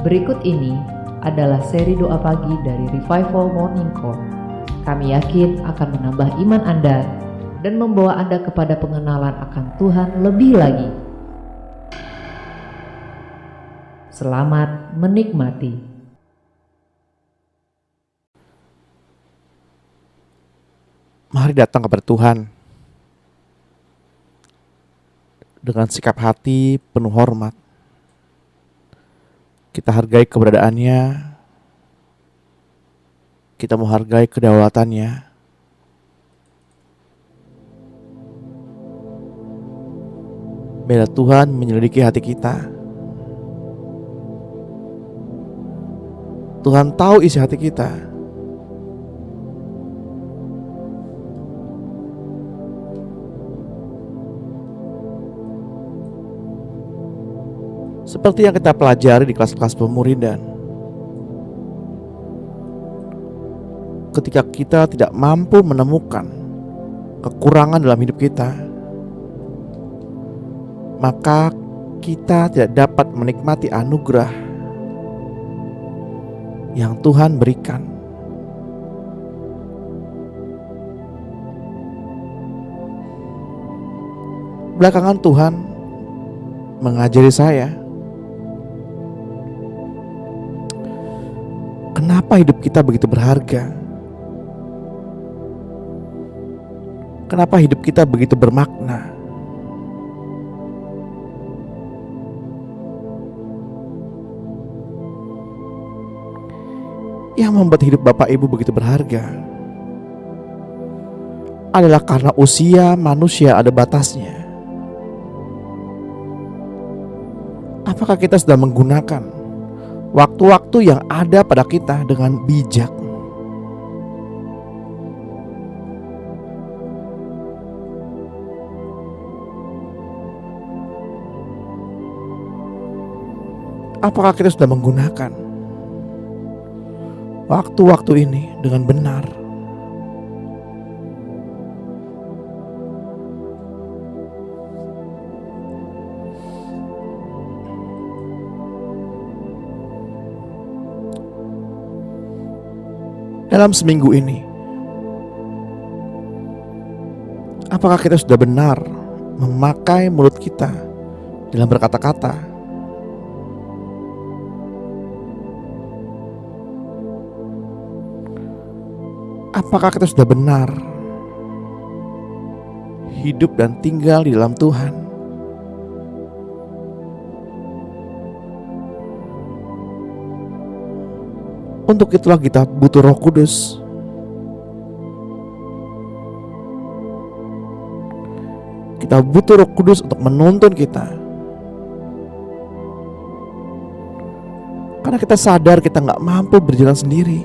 Berikut ini adalah seri doa pagi dari Revival Morning Call. Kami yakin akan menambah iman Anda dan membawa Anda kepada pengenalan akan Tuhan lebih lagi. Selamat menikmati. Mari datang kepada Tuhan dengan sikap hati penuh hormat. Kita hargai keberadaannya, kita menghargai kedaulatannya. Biarlah Tuhan menyelidiki hati kita. Tuhan tahu isi hati kita. Seperti yang kita pelajari di kelas-kelas pemuridan, ketika kita tidak mampu menemukan kekurangan dalam hidup kita, maka kita tidak dapat menikmati anugerah yang Tuhan berikan. Belakangan Tuhan mengajari saya, kenapa hidup kita begitu berharga? Kenapa hidup kita begitu bermakna? Yang membuat hidup Bapak Ibu begitu berharga adalah karena usia manusia ada batasnya. Apakah kita sudah menggunakan waktu-waktu yang ada pada kita dengan bijak? Apakah kita sudah menggunakan waktu-waktu ini dengan benar? Dalam seminggu ini, apakah kita sudah benar memakai mulut kita dalam berkata-kata? Apakah kita sudah benar hidup dan tinggal di dalam Tuhan? Untuk itulah kita butuh Roh Kudus. Kita butuh Roh Kudus untuk menuntun kita. Karena kita sadar kita gak mampu berjalan sendiri.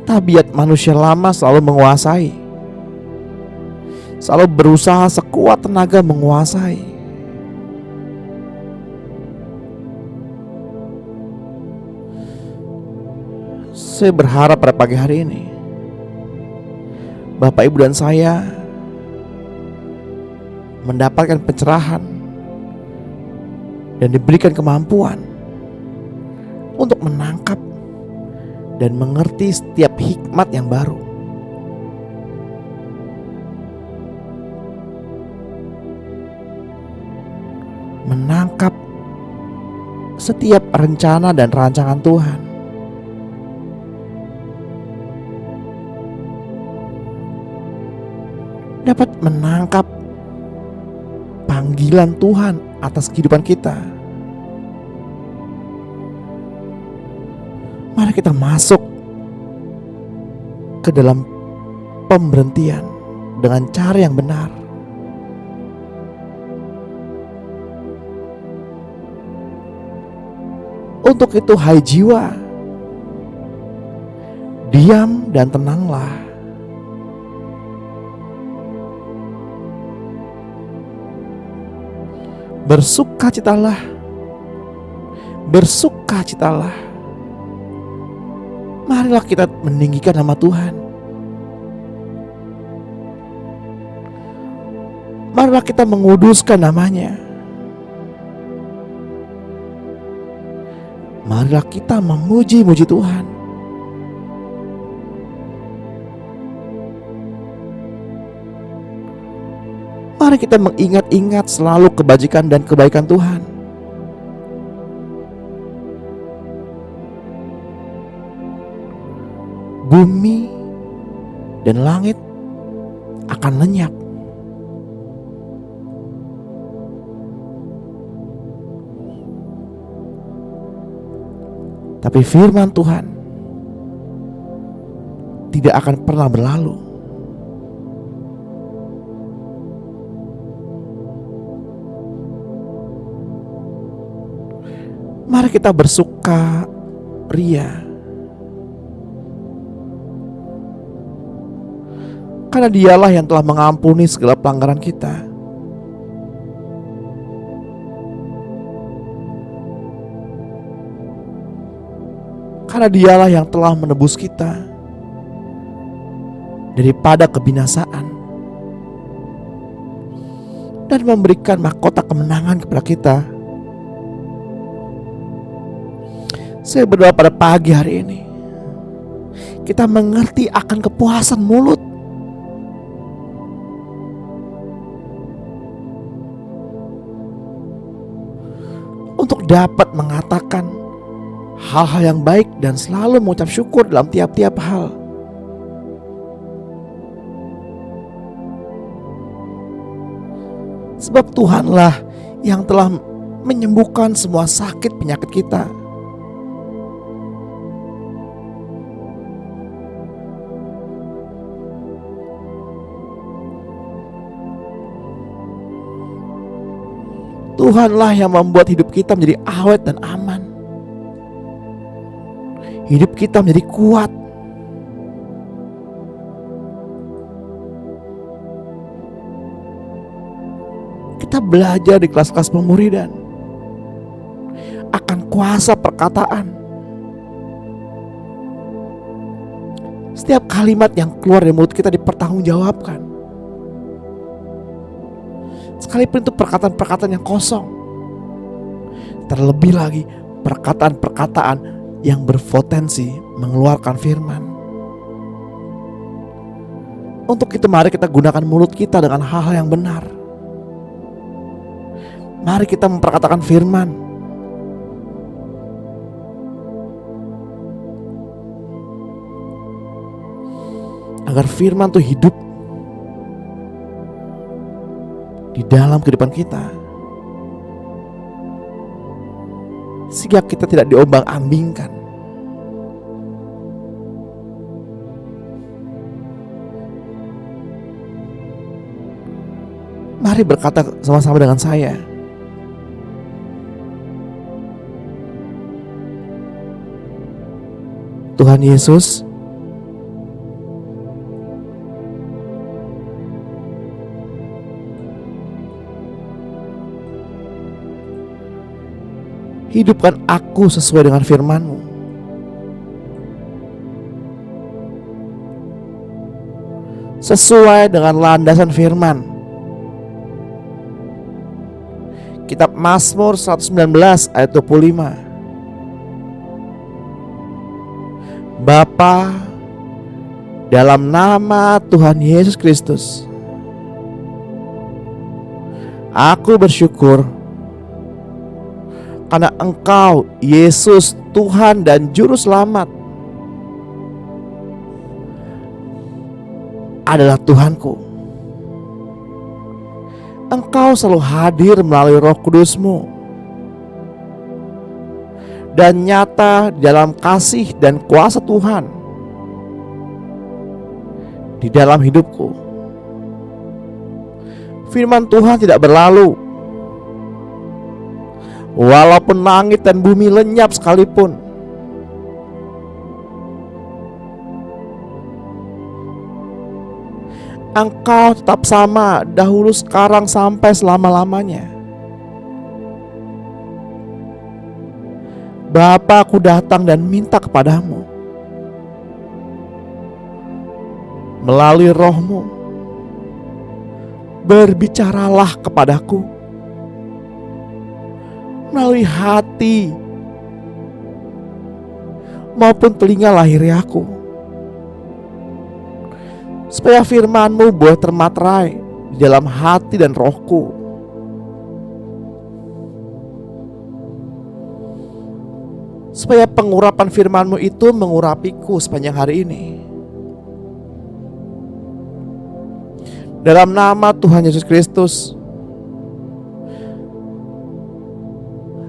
Tabiat manusia lama selalu menguasai, selalu berusaha sekuat tenaga menguasai. Saya berharap pada pagi hari ini Bapak Ibu dan saya mendapatkan pencerahan dan diberikan kemampuan untuk menangkap dan mengerti setiap hikmat yang baru. Menangkap setiap rencana dan rancangan Tuhan. Dapat menangkap panggilan Tuhan atas kehidupan kita. Mari kita masuk ke dalam pemberhentian dengan cara yang benar. Untuk itu, hai jiwa, diam dan tenanglah. Bersukacitalah, bersukacitalah. Marilah kita meninggikan nama Tuhan. Marilah kita menguduskan namanya. Marilah kita memuji-muji Tuhan. Mari kita mengingat-ingat selalu kebajikan dan kebaikan Tuhan. Bumi dan langit akan lenyap, tapi firman Tuhan tidak akan pernah berlalu. Mari kita bersuka ria, karena Dialah yang telah mengampuni segala pelanggaran kita. Karena Dialah yang telah menebus kita daripada kebinasaan dan memberikan mahkota kemenangan kepada kita. Saya berdoa pada pagi hari ini kita mengerti akan kepuasan mulut. Untuk dapat mengatakan hal-hal yang baik dan selalu mengucap syukur dalam tiap-tiap hal. Sebab Tuhanlah yang telah menyembuhkan semua sakit penyakit kita. Tuhanlah yang membuat hidup kita menjadi awet dan aman. Hidup kita menjadi kuat. Kita belajar di kelas-kelas pemuridan akan kuasa perkataan. Setiap kalimat yang keluar dari mulut kita dipertanggungjawabkan. Sekalipun itu perkataan-perkataan yang kosong. Terlebih lagi perkataan-perkataan yang berpotensi mengeluarkan firman. Untuk itu mari kita gunakan mulut kita dengan hal-hal yang benar. Mari kita memperkatakan firman. Agar firman itu hidup di dalam kehidupan kita, sehingga kita tidak diombang-ambingkan. Mari berkata sama-sama dengan saya. Tuhan Yesus, hidupkan aku sesuai dengan firman-Mu. Sesuai dengan landasan firman. Kitab Mazmur 119 ayat 25. Bapa, dalam nama Tuhan Yesus Kristus, aku bersyukur karena Engkau, Yesus, Tuhan dan Juru Selamat, adalah Tuhanku. Engkau selalu hadir melalui Roh Kudus-Mu dan nyata dalam kasih dan kuasa Tuhan di dalam hidupku. Firman Tuhan tidak berlalu. Walaupun langit dan bumi lenyap sekalipun, Engkau tetap sama dahulu, sekarang, sampai selama-lamanya. Bapa, aku datang dan minta kepadamu melalui Roh-Mu, berbicaralah kepadaku melalui hati maupun telinga lahiriaku, supaya firman-Mu boleh termaterai di dalam hati dan rohku. Supaya pengurapan firman-Mu itu mengurapiku sepanjang hari ini. Dalam nama Tuhan Yesus Kristus,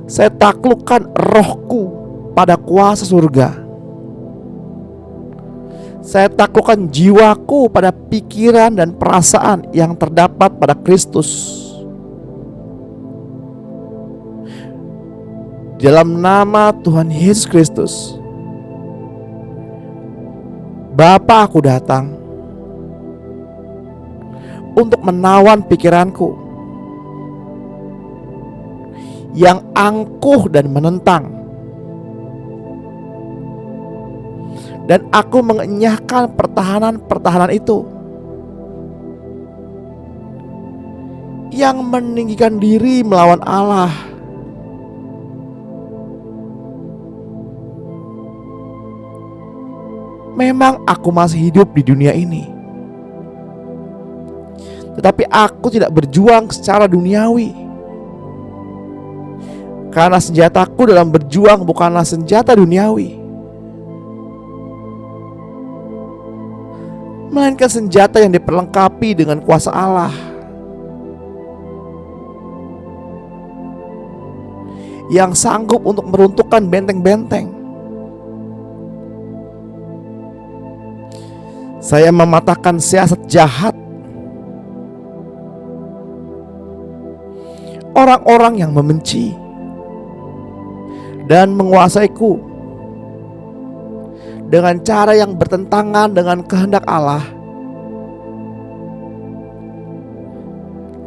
saya taklukkan rohku pada kuasa surga. Saya taklukkan jiwaku pada pikiran dan perasaan yang terdapat pada Kristus. Dalam nama Tuhan Yesus Kristus, Bapa, aku datang untuk menawan pikiranku yang angkuh dan menentang, dan aku mengenyahkan pertahanan-pertahanan itu yang meninggikan diri melawan Allah. Memang aku masih hidup di dunia ini, tetapi aku tidak berjuang secara duniawi, karena senjataku dalam berjuang bukanlah senjata duniawi, melainkan senjata yang diperlengkapi dengan kuasa Allah, yang sanggup untuk meruntuhkan benteng-benteng. Saya mematahkan siasat jahat, orang-orang yang membenci dan menguasaiku dengan cara yang bertentangan dengan kehendak Allah,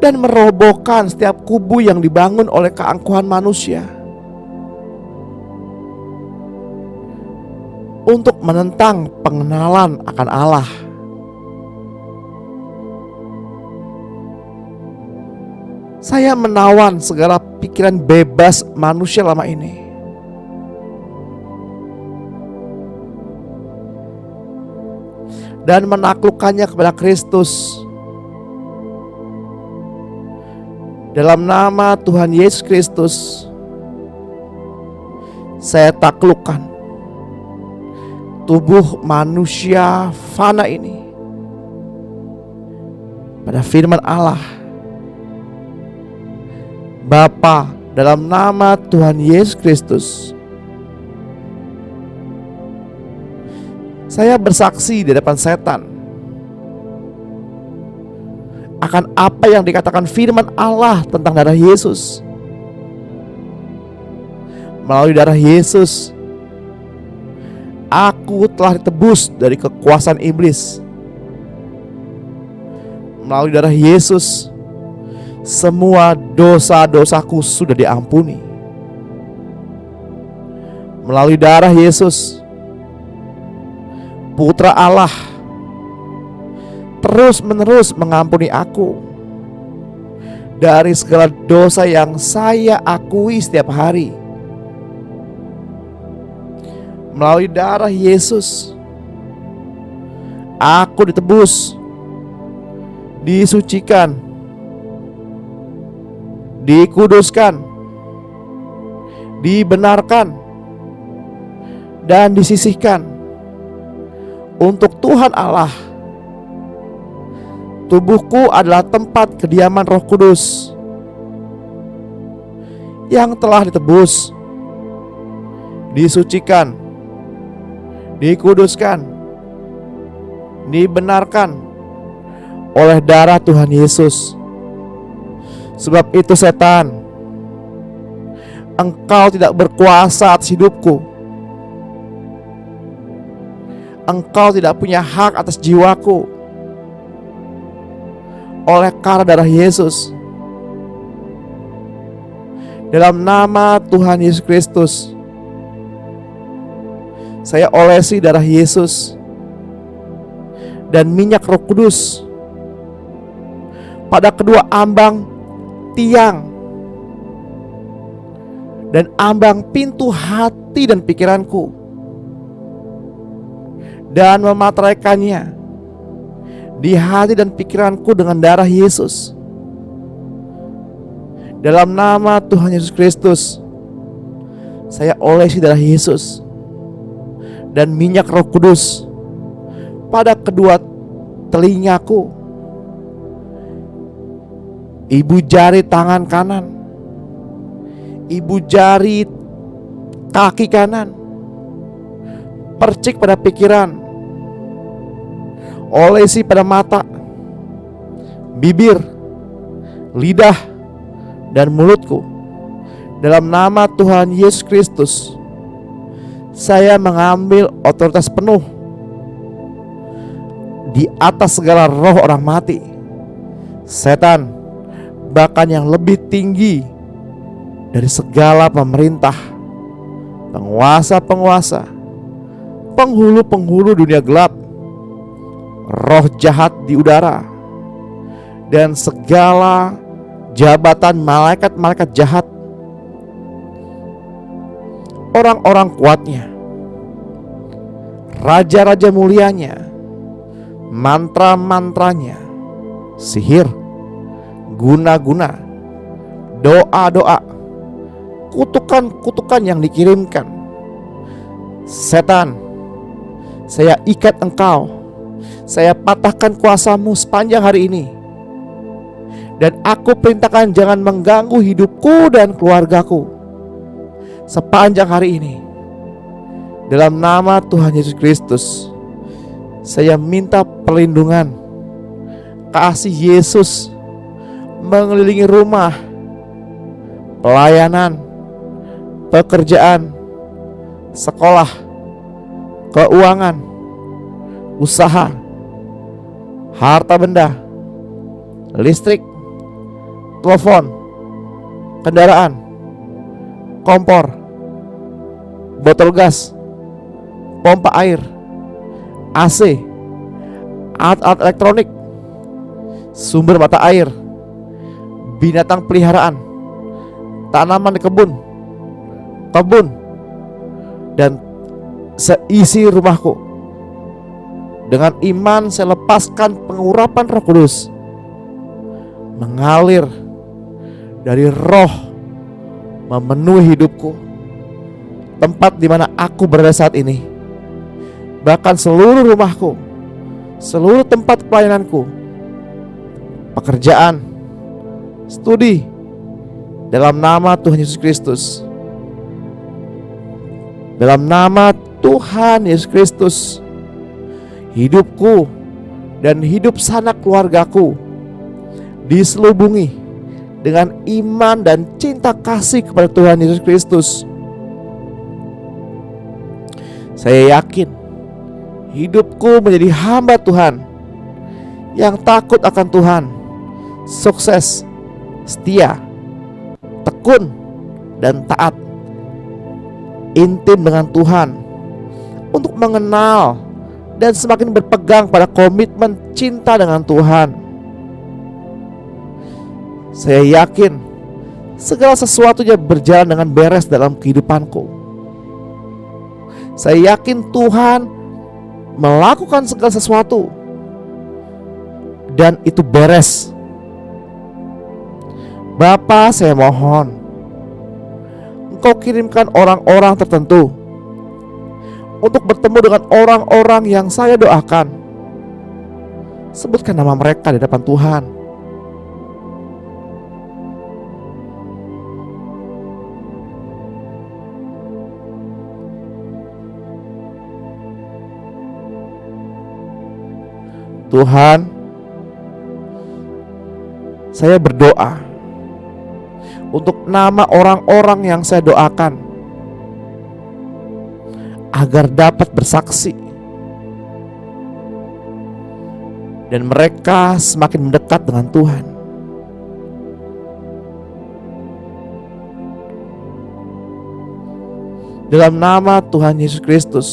dan merobohkan setiap kubu yang dibangun oleh keangkuhan manusia untuk menentang pengenalan akan Allah. Saya menawan segala pikiran bebas manusia lama ini, dan menaklukkannya kepada Kristus. Dalam nama Tuhan Yesus Kristus, saya taklukkan tubuh manusia fana ini pada firman Allah. Bapa, dalam nama Tuhan Yesus Kristus, saya bersaksi di hadapan setan akan apa yang dikatakan firman Allah tentang darah Yesus. Melalui darah Yesus, aku telah ditebus dari kekuasaan iblis. Melalui darah Yesus, semua dosa-dosaku sudah diampuni. Melalui darah Yesus, Putra Allah terus-menerus mengampuni aku dari segala dosa yang saya akui setiap hari. Melalui darah Yesus, aku ditebus, disucikan, dikuduskan, dibenarkan, dan disisihkan untuk Tuhan Allah. Tubuhku adalah tempat kediaman Roh Kudus yang telah ditebus, disucikan, dikuduskan, dibenarkan oleh darah Tuhan Yesus. Sebab itu setan, engkau tidak berkuasa atas hidupku. Engkau tidak punya hak atas jiwaku. Oleh karena darah Yesus, dalam nama Tuhan Yesus Kristus, saya olesi darah Yesus dan minyak Roh Kudus pada kedua ambang tiang dan ambang pintu hati dan pikiranku, dan memateraikannya di hati dan pikiranku dengan darah Yesus. Dalam nama Tuhan Yesus Kristus, saya olesi darah Yesus dan minyak Roh Kudus pada kedua telingaku, ibu jari tangan kanan, ibu jari kaki kanan, percik pada pikiran, olesi pada mata, bibir, lidah, dan mulutku. Dalam nama Tuhan Yesus Kristus, saya mengambil otoritas penuh di atas segala roh orang mati, setan, bahkan yang lebih tinggi dari segala pemerintah, penguasa-penguasa, penghulu-penghulu dunia gelap, roh jahat di udara, dan segala jabatan malaikat-malaikat jahat, orang-orang kuatnya, raja-raja mulianya, mantra-mantranya, sihir, guna-guna, doa-doa, kutukan-kutukan yang dikirimkan. Setan, saya ikat engkau, saya patahkan kuasamu sepanjang hari ini, dan aku perintahkan jangan mengganggu hidupku dan keluargaku sepanjang hari ini. Dalam nama Tuhan Yesus Kristus, saya minta perlindungan, kasih Yesus mengelilingi rumah, pelayanan, pekerjaan, sekolah, keuangan, usaha, harta benda, listrik, telepon, kendaraan, kompor, botol gas, pompa air, AC, alat-alat elektronik, sumber mata air, binatang peliharaan, tanaman di kebun, dan seisi rumahku. Dengan iman saya lepaskan pengurapan Roh Kudus mengalir dari roh memenuhi hidupku, tempat di mana aku berada saat ini, bahkan seluruh rumahku, seluruh tempat pelayananku, pekerjaan, studi, dalam nama Tuhan Yesus Kristus. Dalam nama Tuhan Yesus Kristus, hidupku dan hidup sanak keluargaku diselubungi dengan iman dan cinta kasih kepada Tuhan Yesus Kristus. Saya yakin hidupku menjadi hamba Tuhan yang takut akan Tuhan, sukses, setia, tekun, dan taat, intim dengan Tuhan, untuk mengenal dan semakin berpegang pada komitmen cinta dengan Tuhan. Saya yakin segala sesuatunya berjalan dengan beres dalam kehidupanku. Saya yakin Tuhan melakukan segala sesuatu dan itu beres. Bapa, saya mohon Engkau kirimkan orang-orang tertentu untuk bertemu dengan orang-orang yang saya doakan. Sebutkan nama mereka di depan Tuhan. Tuhan, saya berdoa untuk nama orang-orang yang saya doakan agar dapat bersaksi dan mereka semakin mendekat dengan Tuhan. Dalam nama Tuhan Yesus Kristus,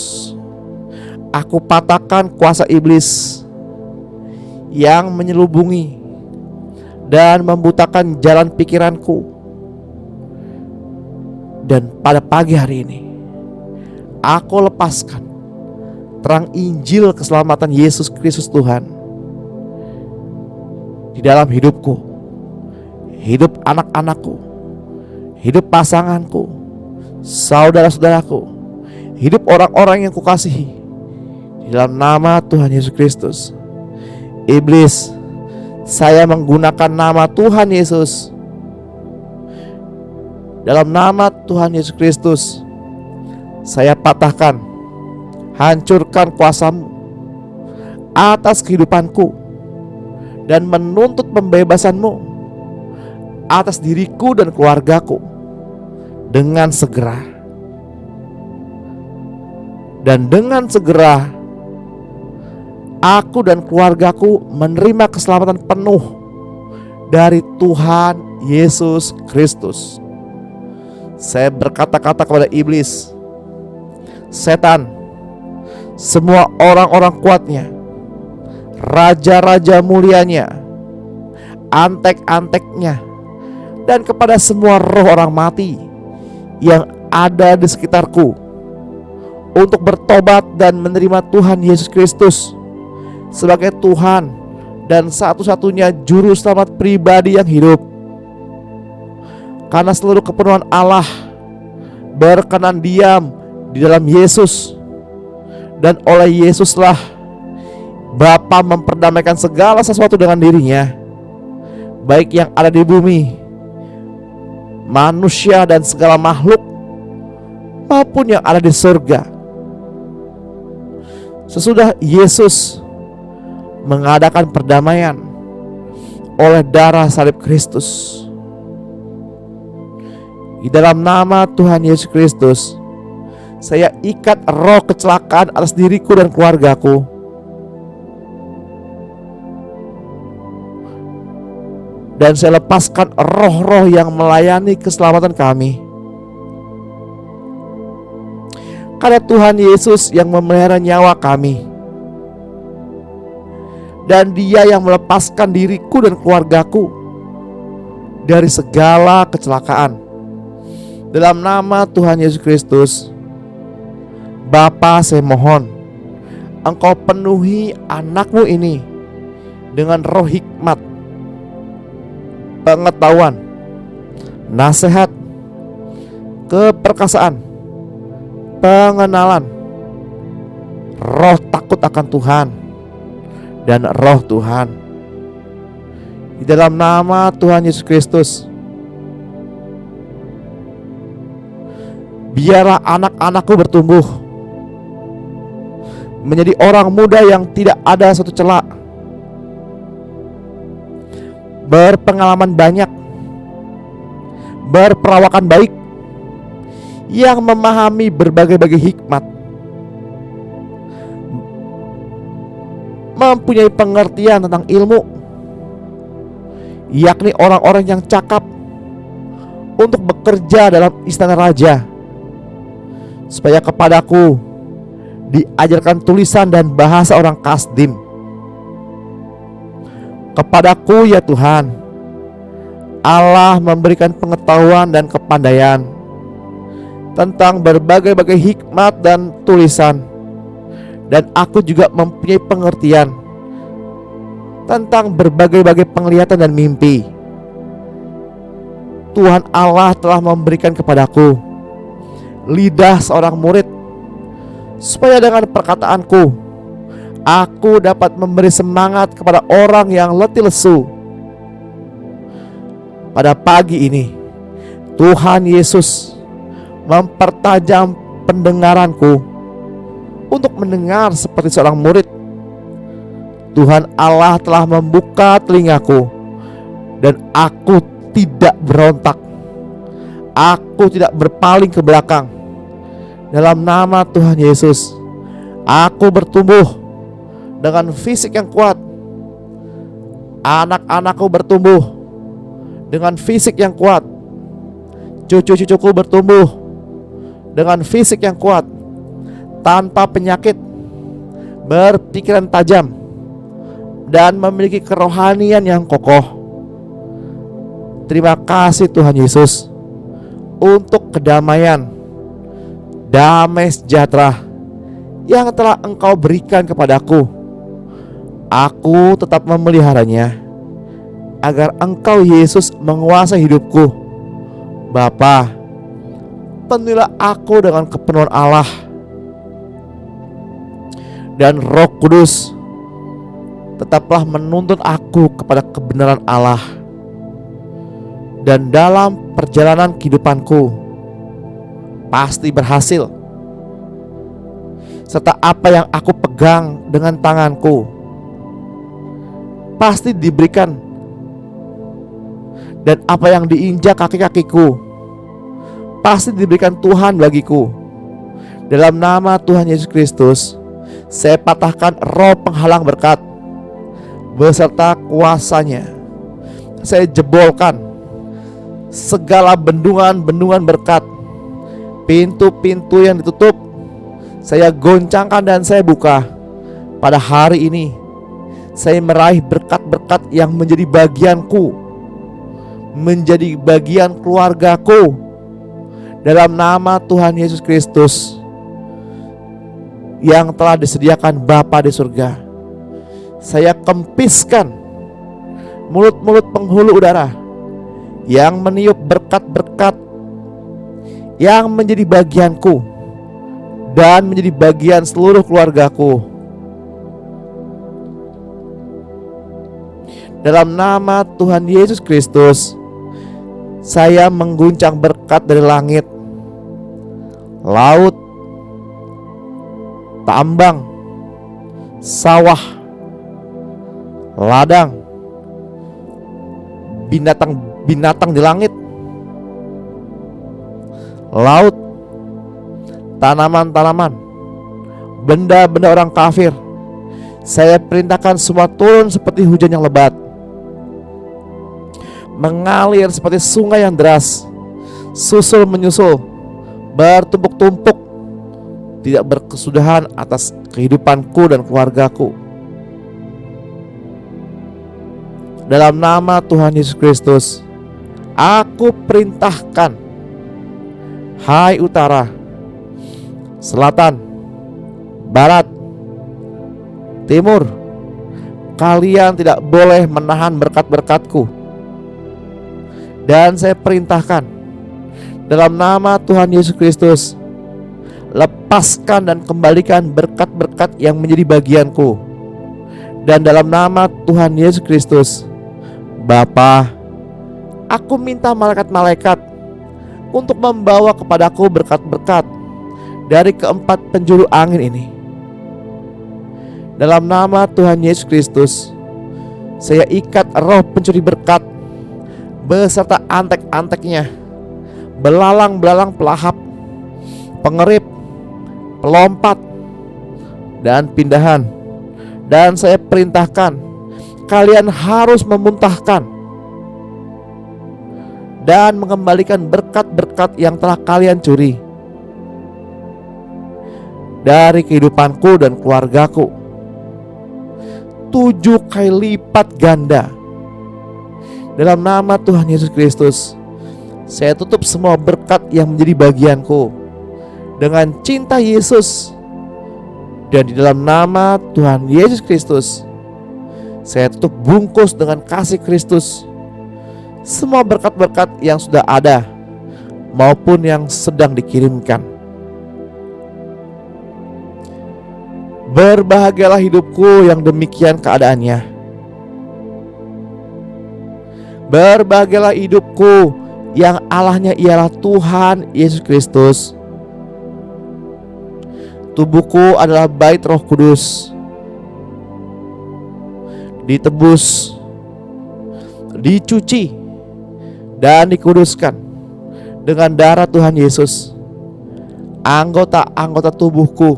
aku patahkan kuasa iblis yang menyelubungi, dan membutakan jalan pikiranku. Dan pada pagi hari ini aku lepaskan terang Injil keselamatan Yesus Kristus Tuhan di dalam hidupku, hidup anak-anakku, hidup pasanganku, saudara-saudaraku, hidup orang-orang yang kukasihi, di dalam nama Tuhan Yesus Kristus. Iblis, saya menggunakan nama Tuhan Yesus. Dalam nama Tuhan Yesus Kristus, saya patahkan, hancurkan kuasa-Mu atas kehidupanku dan menuntut pembebasan-Mu atas diriku dan keluargaku dengan segera. Dan dengan segera aku dan keluargaku menerima keselamatan penuh dari Tuhan Yesus Kristus. Saya berkata-kata kepada iblis, setan, semua orang-orang kuatnya, raja-raja mulianya, antek-anteknya, dan kepada semua roh orang mati yang ada di sekitarku, untuk bertobat dan menerima Tuhan Yesus Kristus sebagai Tuhan dan satu-satunya juru selamat pribadi yang hidup. Karena seluruh kepenuhan Allah berkenan diam di dalam Yesus, dan oleh Yesuslah Bapa memperdamaikan segala sesuatu dengan dirinya, baik yang ada di bumi, manusia dan segala makhluk, maupun yang ada di surga. Sesudah Yesus mengadakan perdamaian oleh darah salib Kristus, di dalam nama Tuhan Yesus Kristus, saya ikat roh kecelakaan atas diriku dan keluargaku. Dan saya lepaskan roh-roh yang melayani keselamatan kami. Karena Tuhan Yesus yang memelihara nyawa kami, dan Dia yang melepaskan diriku dan keluargaku dari segala kecelakaan. Dalam nama Tuhan Yesus Kristus, Bapa, saya mohon Engkau penuhi anak-Mu ini dengan roh hikmat, pengetahuan, nasihat, keperkasaan, pengenalan, roh takut akan Tuhan, dan roh Tuhan. Di dalam nama Tuhan Yesus Kristus, biarlah anak-anakku bertumbuh menjadi orang muda yang tidak ada satu celah, berpengalaman banyak, berperawakan baik, yang memahami berbagai-bagai hikmat, mempunyai pengertian tentang ilmu, yakni orang-orang yang cakap untuk bekerja dalam istana raja, supaya kepadaku diajarkan tulisan dan bahasa orang Kasdim. Kepadaku ya Tuhan, Allah memberikan pengetahuan dan kepandaian tentang berbagai-bagai hikmat dan tulisan, dan aku juga mempunyai pengertian tentang berbagai-bagai penglihatan dan mimpi. Tuhan Allah telah memberikan kepadaku lidah seorang murid, supaya dengan perkataanku aku dapat memberi semangat kepada orang yang letih lesu. Pada pagi ini Tuhan Yesus mempertajam pendengaranku untuk mendengar seperti seorang murid. Tuhan Allah telah membuka telingaku, dan aku tidak berontak, aku tidak berpaling ke belakang. Dalam nama Tuhan Yesus, aku bertumbuh dengan fisik yang kuat. Anak-anakku bertumbuh dengan fisik yang kuat. Cucu-cucuku bertumbuh dengan fisik yang kuat, tanpa penyakit, berpikiran tajam, dan memiliki kerohanian yang kokoh. Terima kasih Tuhan Yesus untuk kedamaian, damai sejahtera yang telah Engkau berikan kepadaku. Aku tetap memeliharanya agar Engkau Yesus menguasai hidupku. Bapa, penuhilah aku dengan kepenuhan Allah, dan Roh Kudus tetaplah menuntun aku kepada kebenaran Allah. Dan dalam perjalanan kehidupanku pasti berhasil, serta apa yang aku pegang dengan tanganku pasti diberikan, dan apa yang diinjak kaki-kakiku pasti diberikan Tuhan bagiku. Dalam nama Tuhan Yesus Kristus, saya patahkan roh penghalang berkat beserta kuasanya. Saya jebolkan segala bendungan-bendungan berkat, pintu-pintu yang ditutup saya goncangkan dan saya buka. Pada hari ini saya meraih berkat-berkat yang menjadi bagianku, menjadi bagian keluargaku. Dalam nama Tuhan Yesus Kristus yang telah disediakan Bapa di surga, saya kempiskan mulut-mulut penghulu udara yang meniup berkat-berkat yang menjadi bagianku dan menjadi bagian seluruh keluargaku. Dalam nama Tuhan Yesus Kristus, saya mengguncang berkat dari langit, laut, tambang, sawah, ladang, binatang di langit, laut, tanaman-tanaman, benda-benda orang kafir. Saya perintahkan semua turun seperti hujan yang lebat, mengalir seperti sungai yang deras, susul menyusul, bertumpuk-tumpuk, tidak berkesudahan atas kehidupanku dan keluargaku. Dalam nama Tuhan Yesus Kristus, aku perintahkan, hai utara, selatan, barat, timur, kalian tidak boleh menahan berkat-berkatku. Dan saya perintahkan, dalam nama Tuhan Yesus Kristus, lepaskan dan kembalikan berkat-berkat yang menjadi bagianku. Dan dalam nama Tuhan Yesus Kristus, Bapa, aku minta malaikat-malaikat untuk membawa kepadaku berkat-berkat dari keempat penjuru angin ini. Dalam nama Tuhan Yesus Kristus, saya ikat roh pencuri berkat beserta antek-anteknya, belalang-belalang pelahap, pengerip, pelompat, dan pindahan. Dan saya perintahkan, kalian harus memuntahkan dan mengembalikan berkat-berkat yang telah kalian curi dari kehidupanku dan keluargaku 7 kali lipat ganda. Dalam nama Tuhan Yesus Kristus, saya tutup semua berkat yang menjadi bagianku dengan cinta Yesus. Dan di dalam nama Tuhan Yesus Kristus, saya tutup bungkus dengan kasih Kristus semua berkat-berkat yang sudah ada maupun yang sedang dikirimkan. Berbahagialah hidupku yang demikian keadaannya. Berbahagialah hidupku yang Allahnya ialah Tuhan Yesus Kristus. Tubuhku adalah bait Roh Kudus, ditebus, dicuci, dan dikuduskan dengan darah Tuhan Yesus. Anggota-anggota tubuhku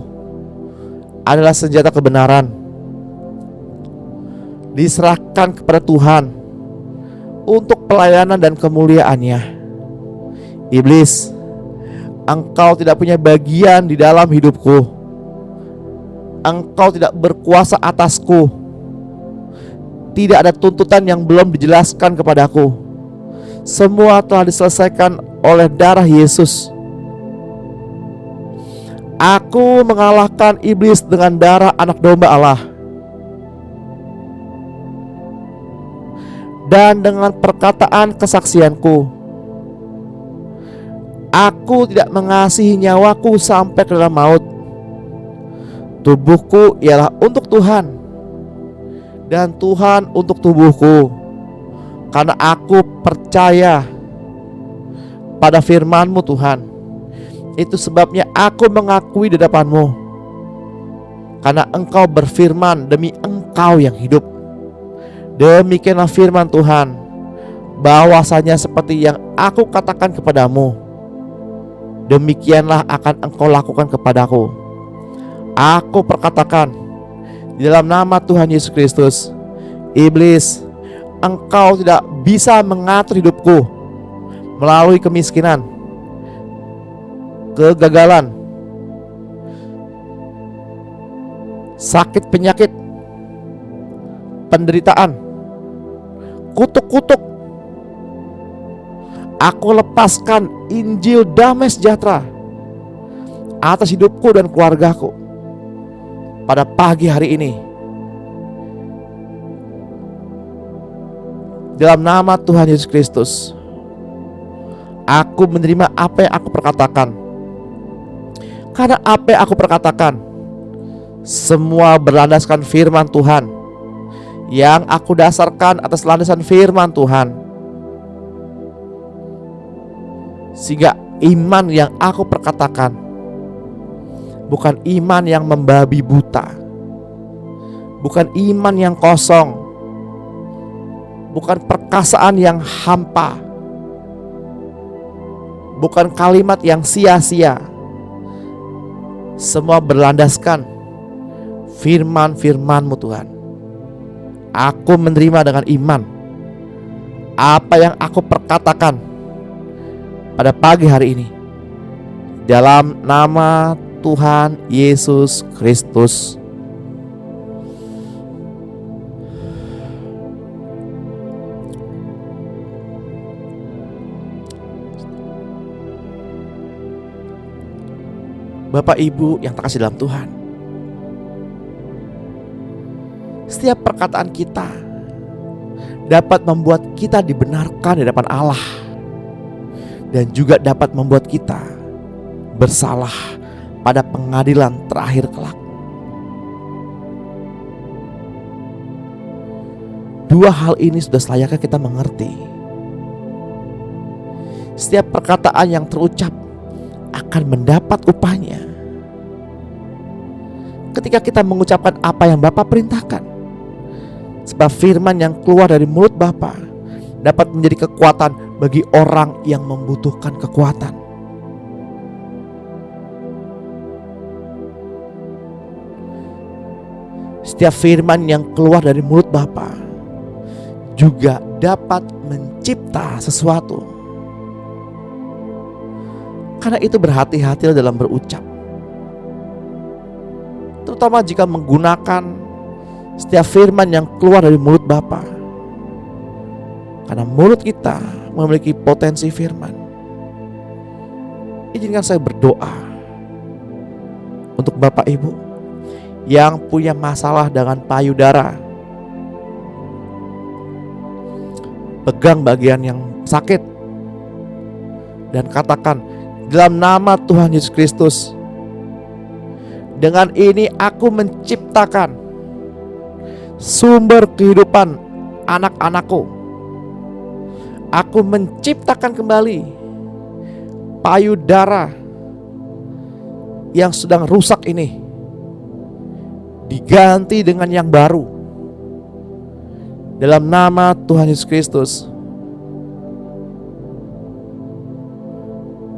adalah senjata kebenaran, diserahkan kepada Tuhan untuk pelayanan dan kemuliaan-Nya. Iblis, engkau tidak punya bagian di dalam hidupku. Engkau tidak berkuasa atasku. Tidak ada tuntutan yang belum dijelaskan kepadaku. semua telah diselesaikan oleh darah Yesus. Aku mengalahkan iblis dengan darah anak domba Allah, dan dengan perkataan kesaksianku. Aku tidak mengasihi nyawaku sampai ke dalam maut. Tubuhku ialah untuk Tuhan, dan Tuhan untuk tubuhku, karena aku percaya pada firman-Mu Tuhan. Itu sebabnya aku mengakui di depan-Mu, karena Engkau berfirman, demi Engkau yang hidup. Demikianlah firman Tuhan, bahwasanya seperti yang aku katakan kepadamu, demikianlah akan Engkau lakukan kepadaku. Aku perkatakan di dalam nama Tuhan Yesus Kristus, iblis, engkau tidak bisa mengatur hidupku melalui kemiskinan, kegagalan, sakit penyakit, penderitaan, kutuk-kutuk. Aku lepaskan Injil damai sejahtera atas hidupku dan keluargaku pada pagi hari ini. Dalam nama Tuhan Yesus Kristus, aku menerima apa yang aku perkatakan. Karena apa yang aku perkatakan semua berlandaskan firman Tuhan, yang aku dasarkan atas landasan firman Tuhan. Sehingga iman yang aku perkatakan bukan iman yang membabi buta, bukan iman yang kosong, bukan perkasaan yang hampa, bukan kalimat yang sia-sia. Semua berlandaskan firman-firman-Mu Tuhan. Aku menerima dengan iman apa yang aku perkatakan pada pagi hari ini, dalam nama Tuhan Yesus Kristus. Bapak Ibu yang terkasih dalam Tuhan, setiap perkataan kita dapat membuat kita dibenarkan di hadapan Allah, dan juga dapat membuat kita bersalah pada pengadilan terakhir kelak. Dua hal ini sudah selayaknya kita mengerti. Setiap perkataan yang terucap akan mendapat upahnya. Ketika kita mengucapkan apa yang Bapa perintahkan, sebab firman yang keluar dari mulut Bapa dapat menjadi kekuatan bagi orang yang membutuhkan kekuatan. Setiap firman yang keluar dari mulut Bapa juga dapat mencipta sesuatu. Karena itu berhati-hatilah dalam berucap, terutama jika menggunakan setiap firman yang keluar dari mulut Bapa. Karena mulut kita memiliki potensi firman. Izinkan saya berdoa untuk Bapak Ibu yang punya masalah dengan payudara. Pegang bagian yang sakit dan katakan, dalam nama Tuhan Yesus Kristus, dengan ini aku menciptakan sumber kehidupan anak-anakku. Aku menciptakan kembali payudara yang sedang rusak ini, diganti dengan yang baru. Dalam nama Tuhan Yesus Kristus,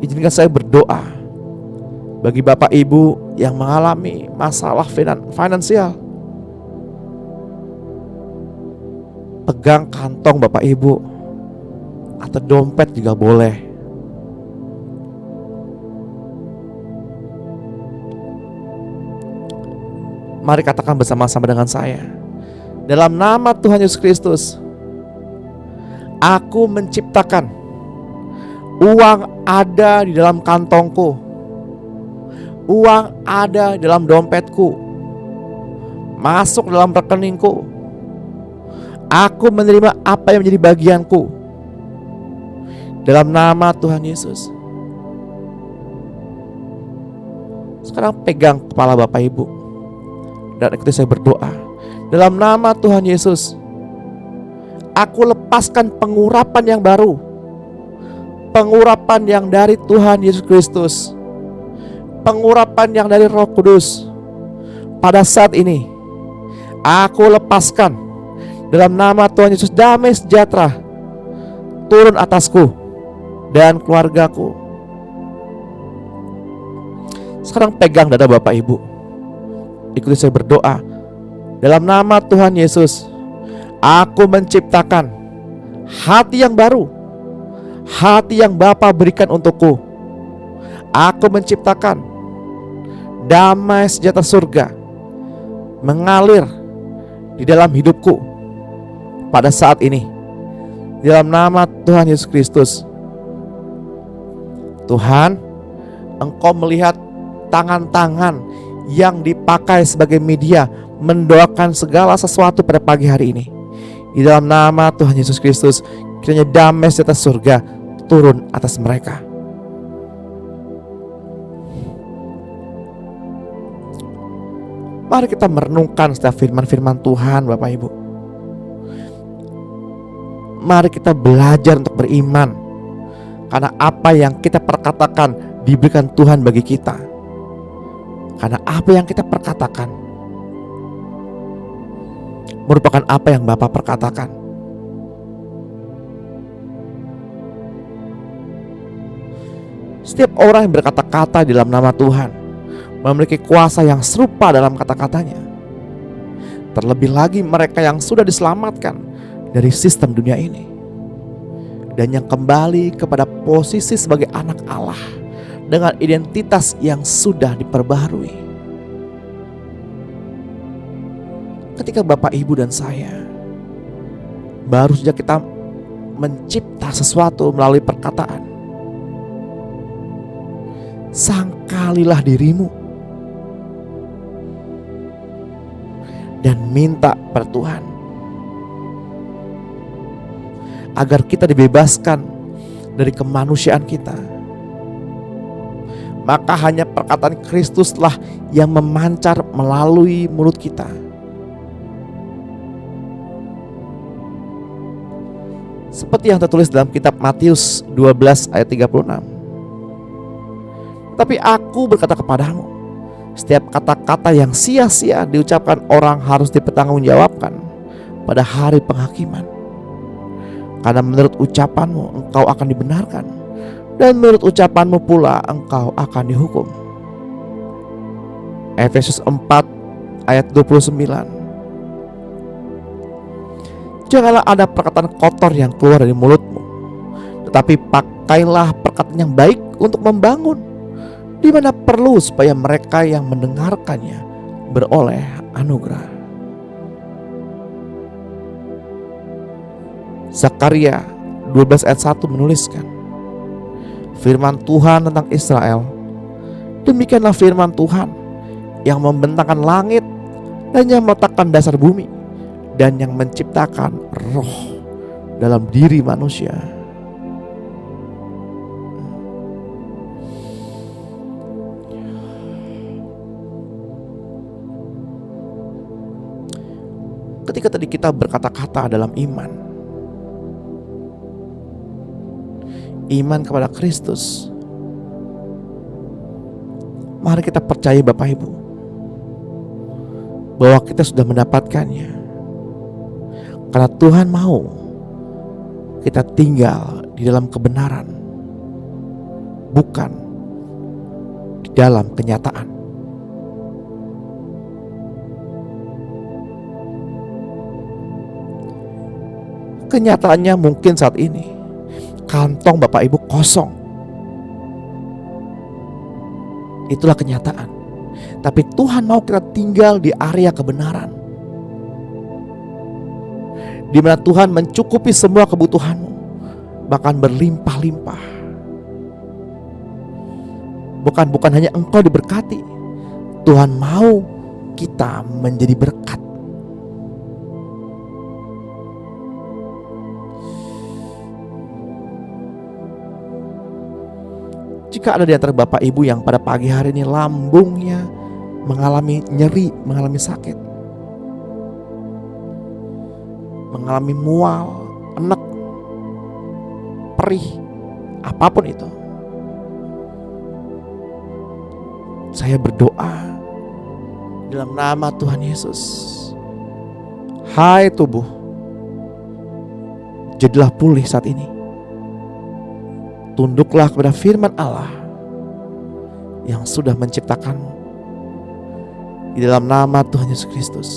izinkan saya berdoa bagi Bapak Ibu yang mengalami masalah finansial. Pegang kantong Bapak Ibu atau dompet juga boleh. Mari katakan bersama-sama dengan saya. Dalam nama Tuhan Yesus Kristus, Aku menciptakan uang ada di dalam kantongku, uang ada di dalam dompetku, masuk dalam rekeningku. Aku menerima apa yang menjadi bagianku dalam nama Tuhan Yesus. Sekarang pegang kepala Bapak Ibu dan ikuti saya berdoa. Dalam nama Tuhan Yesus, aku lepaskan pengurapan yang baru, pengurapan yang dari Tuhan Yesus Kristus, pengurapan yang dari Roh Kudus. Pada saat ini aku lepaskan dalam nama Tuhan Yesus, damai sejahtera turun atasku dan keluargaku. Sekarang pegang dada Bapak Ibu, ikuti saya berdoa. Dalam nama Tuhan Yesus, aku menciptakan hati yang baru, hati yang Bapa berikan untukku. Aku menciptakan damai sejahtera surga mengalir di dalam hidupku pada saat ini. Di dalam nama Tuhan Yesus Kristus. Tuhan, Engkau melihat tangan-tangan yang dipakai sebagai media mendoakan segala sesuatu pada pagi hari ini. Di dalam nama Tuhan Yesus Kristus, kiranya damai sejahtera surga turun atas mereka. Mari kita merenungkan setiap firman-firman Tuhan, Bapak Ibu. Mari kita belajar untuk beriman, karena apa yang kita perkatakan diberikan Tuhan bagi kita. Karena apa yang kita perkatakan merupakan apa yang Bapa perkatakan. Setiap orang yang berkata-kata di dalam nama Tuhan memiliki kuasa yang serupa dalam kata-katanya. Terlebih lagi mereka yang sudah diselamatkan dari sistem dunia ini dan yang kembali kepada posisi sebagai anak Allah dengan identitas yang sudah diperbaharui. Ketika Bapak, Ibu, dan saya baru saja kita mencipta sesuatu melalui perkataan, sangkalilah dirimu dan minta pada Tuhan agar kita dibebaskan dari kemanusiaan kita. Maka hanya perkataan Kristuslah yang memancar melalui mulut kita. Seperti yang tertulis dalam kitab Matius 12 ayat 36. Tapi aku berkata kepadamu, setiap kata-kata yang sia-sia diucapkan orang harus dipertanggungjawabkan pada hari penghakiman. Karena menurut ucapanmu engkau akan dibenarkan, dan menurut ucapanmu pula engkau akan dihukum. Efesus 4 ayat 29. Janganlah ada perkataan kotor yang keluar dari mulutmu, tetapi pakailah perkataan yang baik untuk membangun, di mana perlu supaya mereka yang mendengarkannya beroleh anugerah. Zakaria 12 ayat 1 menuliskan, firman Tuhan tentang Israel, demikianlah firman Tuhan yang membentangkan langit dan yang meletakkan dasar bumi dan yang menciptakan roh dalam diri manusia. Ketika tadi kita berkata-kata dalam iman kepada Kristus, mari kita percaya Bapak Ibu bahwa kita sudah mendapatkannya. Karena Tuhan mau kita tinggal di dalam kebenaran, bukan di dalam kenyataan. Kenyataannya mungkin saat ini kantong Bapak Ibu kosong. Itulah kenyataan. Tapi Tuhan mau kita tinggal di area kebenaran, di mana Tuhan mencukupi semua kebutuhanmu. bahkan berlimpah-limpah. Bukan hanya engkau diberkati, Tuhan mau kita menjadi berkat. Jika ada di antara Bapak Ibu yang pada pagi hari ini lambungnya mengalami nyeri, mengalami sakit, mengalami mual, enek, perih, apapun itu, saya berdoa dalam nama Tuhan Yesus. Hai tubuh, jadilah pulih saat ini. Tunduklah kepada firman Allah yang sudah menciptakanmu. Di dalam nama Tuhan Yesus Kristus,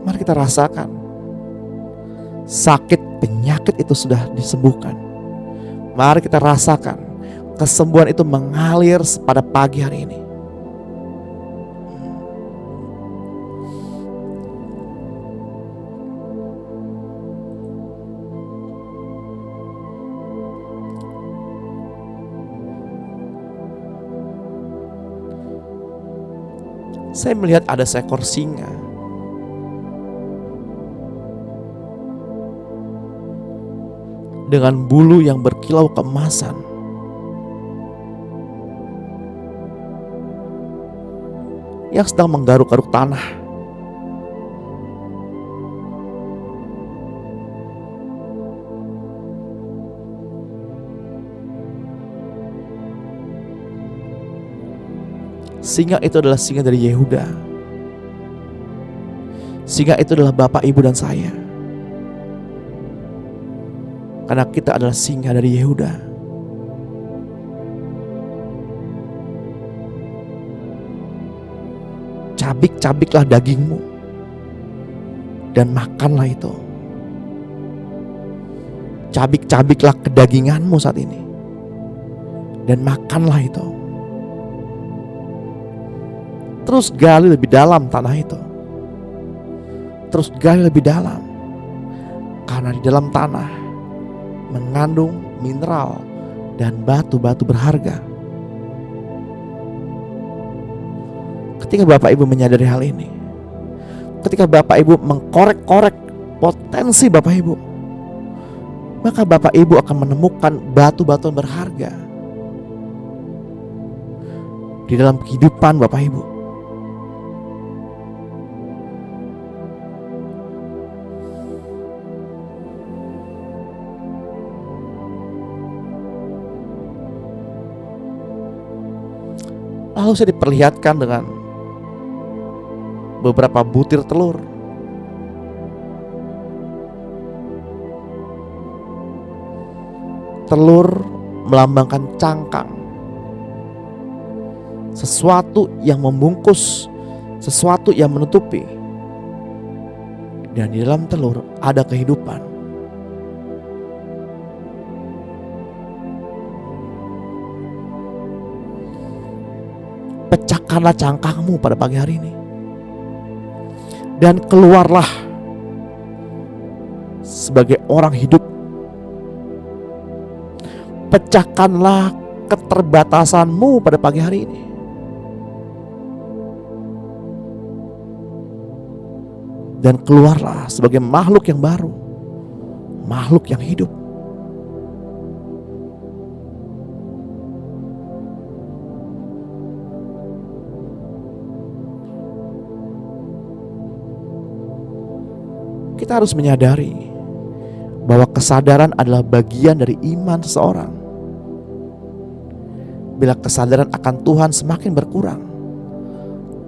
mari kita rasakan sakit penyakit itu sudah disembuhkan. Mari kita rasakan kesembuhan itu mengalir pada pagi hari ini. Saya melihat ada seekor singa dengan bulu yang berkilau keemasan. Yang sedang menggaruk-garuk tanah. Singa itu adalah singa dari Yehuda. Singa itu adalah Bapak, Ibu, dan saya. Karena kita adalah singa dari Yehuda. Cabik-cabiklah dagingmu dan makanlah itu. Cabik-cabiklah kedaginganmu saat ini dan makanlah itu. Terus gali lebih dalam tanah itu. Terus gali lebih dalam. Karena di dalam tanah mengandung mineral dan batu-batu berharga. Ketika Bapak Ibu menyadari hal ini, ketika Bapak Ibu mengkorek-korek potensi Bapak Ibu, maka Bapak Ibu akan menemukan batu-batu berharga di dalam kehidupan Bapak Ibu. Lalu saya diperlihatkan dengan beberapa butir telur. Telur melambangkan cangkang, sesuatu yang membungkus, sesuatu yang menutupi. Dan di dalam telur ada kehidupan. Pecahkanlah cangkangmu pada pagi hari ini dan keluarlah sebagai orang hidup. Pecahkanlah keterbatasanmu pada pagi hari ini dan keluarlah sebagai makhluk yang baru, makhluk yang hidup. Kita harus menyadari bahwa kesadaran adalah bagian dari iman seseorang. Bila kesadaran akan Tuhan semakin berkurang,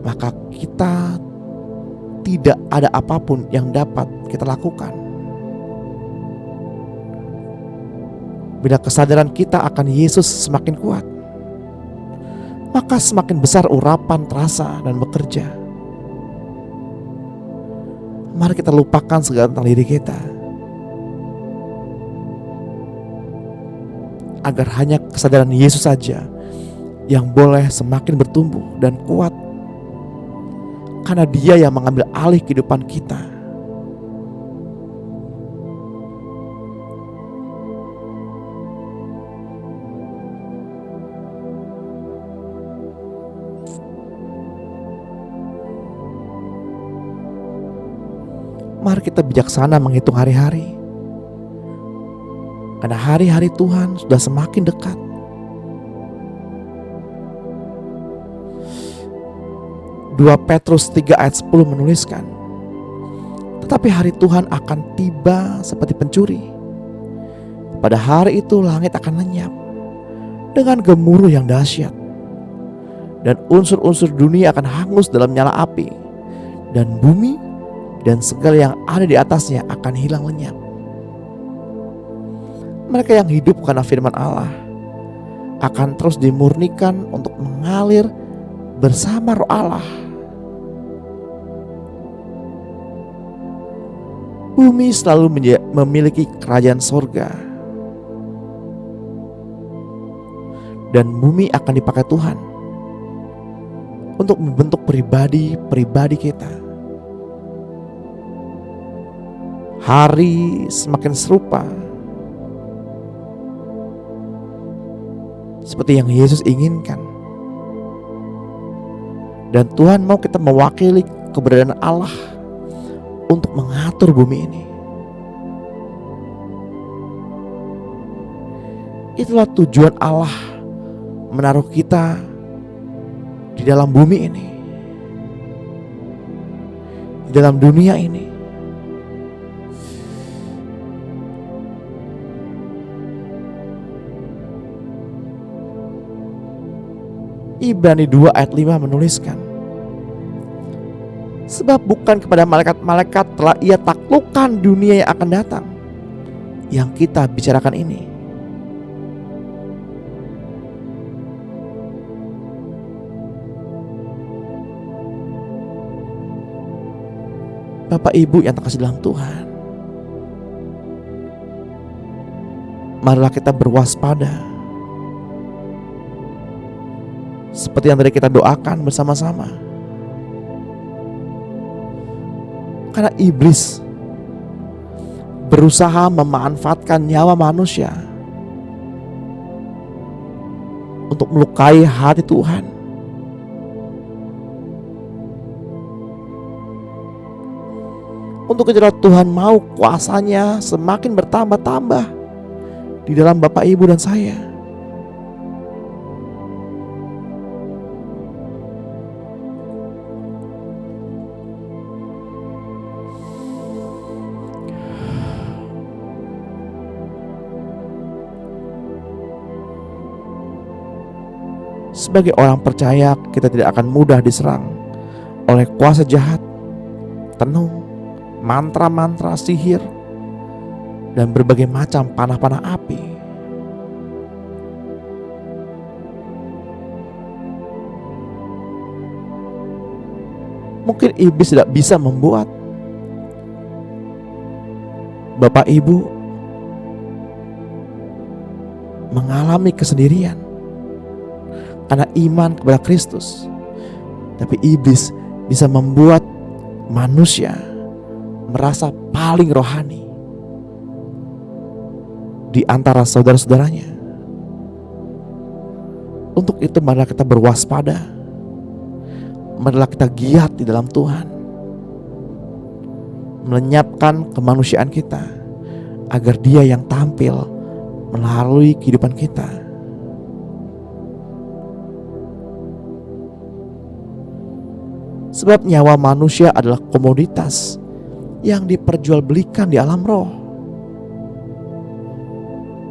maka kita tidak ada apapun yang dapat kita lakukan. Bila kesadaran kita akan Yesus semakin kuat, maka semakin besar urapan terasa dan bekerja. Mari kita lupakan segala tentang diri kita, agar hanya kesadaran Yesus saja yang boleh semakin bertumbuh dan kuat, karena Dia yang mengambil alih kehidupan kita. Mari kita bijaksana menghitung hari-hari, karena hari-hari Tuhan sudah semakin dekat. Dua Petrus 3 ayat 10 menuliskan, tetapi hari Tuhan akan tiba seperti pencuri. Pada hari itu langit akan lenyap dengan gemuruh yang dahsyat, dan unsur-unsur dunia akan hangus dalam nyala api, dan bumi dan segala yang ada di atasnya akan hilang lenyap. Mereka yang hidup karena firman Allah akan terus dimurnikan untuk mengalir bersama Roh Allah. Bumi selalu memiliki kerajaan sorga, dan bumi akan dipakai Tuhan untuk membentuk pribadi-pribadi kita. Hari semakin serupa seperti yang Yesus inginkan, dan Tuhan mau kita mewakili keberadaan Allah untuk mengatur bumi ini. Itulah tujuan Allah menaruh kita di dalam bumi ini, di dalam dunia ini. Ibrani 2 ayat 5 menuliskan, sebab bukan kepada malaikat-malaikat telah ia taklukkan dunia yang akan datang, yang kita bicarakan ini. Bapak Ibu yang terkasih dalam Tuhan, marilah kita berwaspada, seperti yang tadi kita doakan bersama-sama. Karena iblis berusaha memanfaatkan nyawa manusia untuk melukai hati Tuhan. Untuk itulah Tuhan mau kuasanya semakin bertambah-tambah di dalam Bapak, Ibu, dan saya. Sebagai orang percaya, kita tidak akan mudah diserang oleh kuasa jahat, tenung, mantra-mantra, sihir, dan berbagai macam panah-panah api. Mungkin iblis tidak bisa membuat Bapak Ibu mengalami kesendirian karena iman kepada Kristus, tapi iblis bisa membuat manusia merasa paling rohani di antara saudara-saudaranya. Untuk itu marilah kita berwaspada, marilah kita giat di dalam Tuhan, melenyapkan kemanusiaan kita agar Dia yang tampil melalui kehidupan kita. Sebab nyawa manusia adalah komoditas yang diperjualbelikan di alam roh.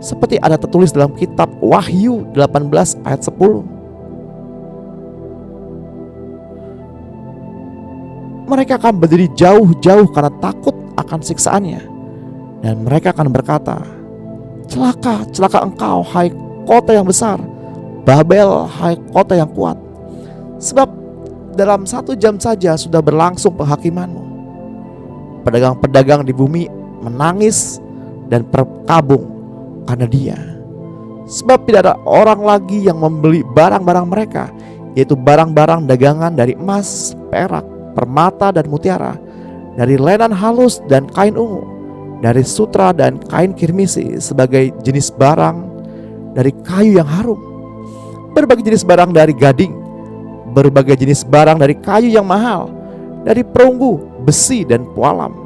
Seperti ada tertulis dalam kitab Wahyu 18 ayat 10. Mereka akan berdiri jauh-jauh karena takut akan siksaannya, dan mereka akan berkata, celaka, celaka engkau, hai kota yang besar, Babel, hai kota yang kuat. Sebab dalam 1 jam saja sudah berlangsung penghakimanmu. Pedagang-pedagang di bumi menangis dan berkabung karena dia. Sebab tidak ada orang lagi yang membeli barang-barang mereka, yaitu barang-barang dagangan dari emas, perak, permata, dan mutiara, dari lenan halus dan kain ungu, dari sutra dan kain kirmisi, sebagai jenis barang dari kayu yang harum, berbagai jenis barang dari gading, berbagai jenis barang dari kayu yang mahal, dari perunggu, besi, dan pualam,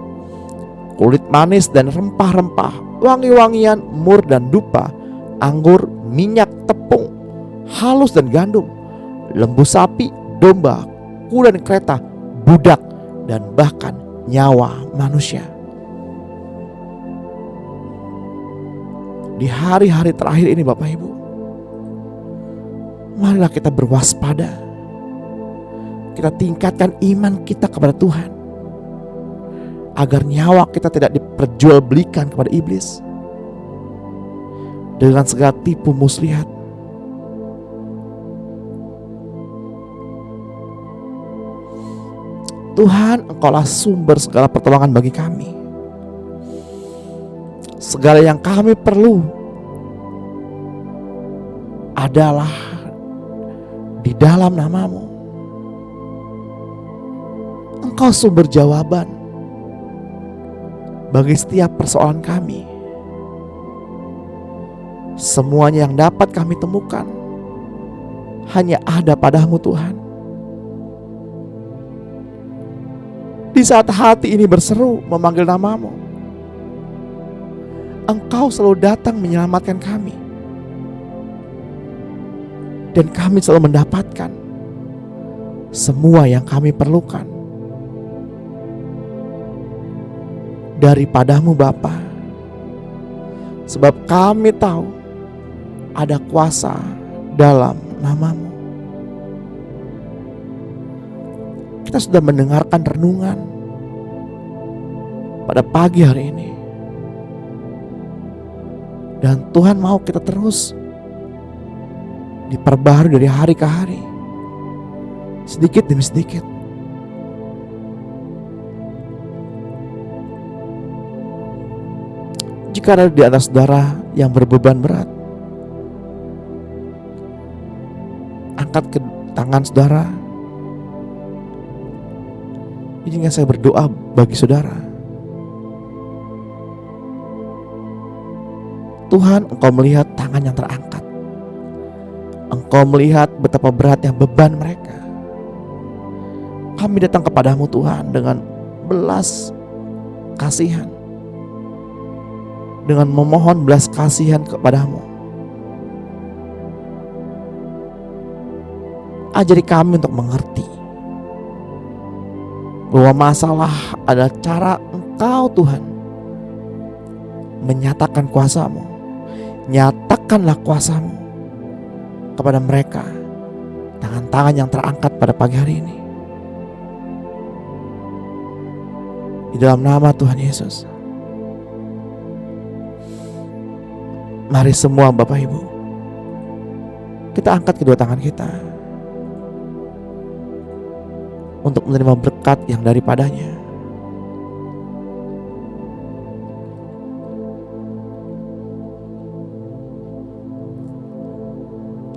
kulit manis dan rempah-rempah, wangi-wangian, mur dan dupa, anggur, minyak, tepung, halus dan gandum, lembu sapi, domba, kuda dan kereta, budak, dan bahkan nyawa manusia. Di hari-hari terakhir ini Bapak Ibu, marilah kita berwaspada. Kita tingkatkan iman kita kepada Tuhan, agar nyawa kita tidak diperjualbelikan kepada iblis dengan segala tipu muslihat. Tuhan, Engkaulah sumber segala pertolongan bagi kami. Segala yang kami perlu adalah di dalam nama-Mu. Engkau sumber jawaban bagi setiap persoalan kami. Semuanya yang dapat kami temukan hanya ada pada-Mu Tuhan. Di saat hati ini berseru memanggil nama-Mu, Engkau selalu datang menyelamatkan kami, dan kami selalu mendapatkan semua yang kami perlukan daripada-Mu Bapa. Sebab kami tahu ada kuasa dalam nama-Mu. Kita sudah mendengarkan renungan pada pagi hari ini, dan Tuhan mau kita terus diperbaharui dari hari ke hari, sedikit demi sedikit. Jika ada di atas saudara yang berbeban berat, angkat ke tangan saudara. Izinkan saya berdoa bagi saudara. Tuhan, Engkau melihat tangan yang terangkat. Engkau melihat betapa beratnya beban mereka. Kami datang kepadamu Tuhan dengan belas kasihan, dengan memohon belas kasihan kepadamu. Ajari kami untuk mengerti bahwa masalah adalah cara Engkau Tuhan menyatakan kuasa-Mu. Nyatakanlah kuasa-Mu kepada mereka, tangan-tangan yang terangkat pada pagi hari ini. Di dalam nama Tuhan Yesus, mari semua Bapak Ibu, kita angkat kedua tangan kita untuk menerima berkat yang daripadanya.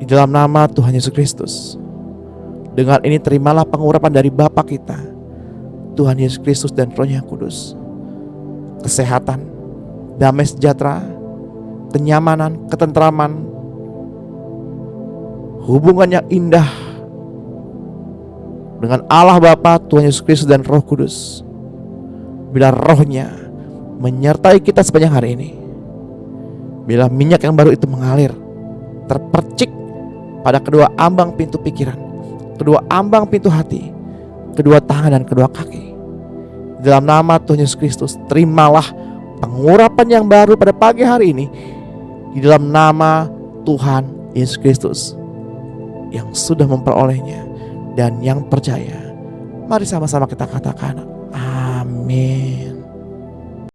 Di dalam nama Tuhan Yesus Kristus, dengan ini terimalah pengurapan dari Bapa kita, Tuhan Yesus Kristus dan Roh-Nya Kudus. Kesehatan, damai sejahtera, kenyamanan, ketentraman, hubungan yang indah dengan Allah Bapa, Tuhan Yesus Kristus dan Roh Kudus. Bila Roh-Nya menyertai kita sepanjang hari ini, bila minyak yang baru itu mengalir, terpercik pada kedua ambang pintu pikiran, kedua ambang pintu hati, kedua tangan dan kedua kaki. Dalam nama Tuhan Yesus Kristus, terimalah pengurapan yang baru pada pagi hari ini. Di dalam nama Tuhan Yesus Kristus yang sudah memperolehnya dan yang percaya. Mari sama-sama kita katakan amin.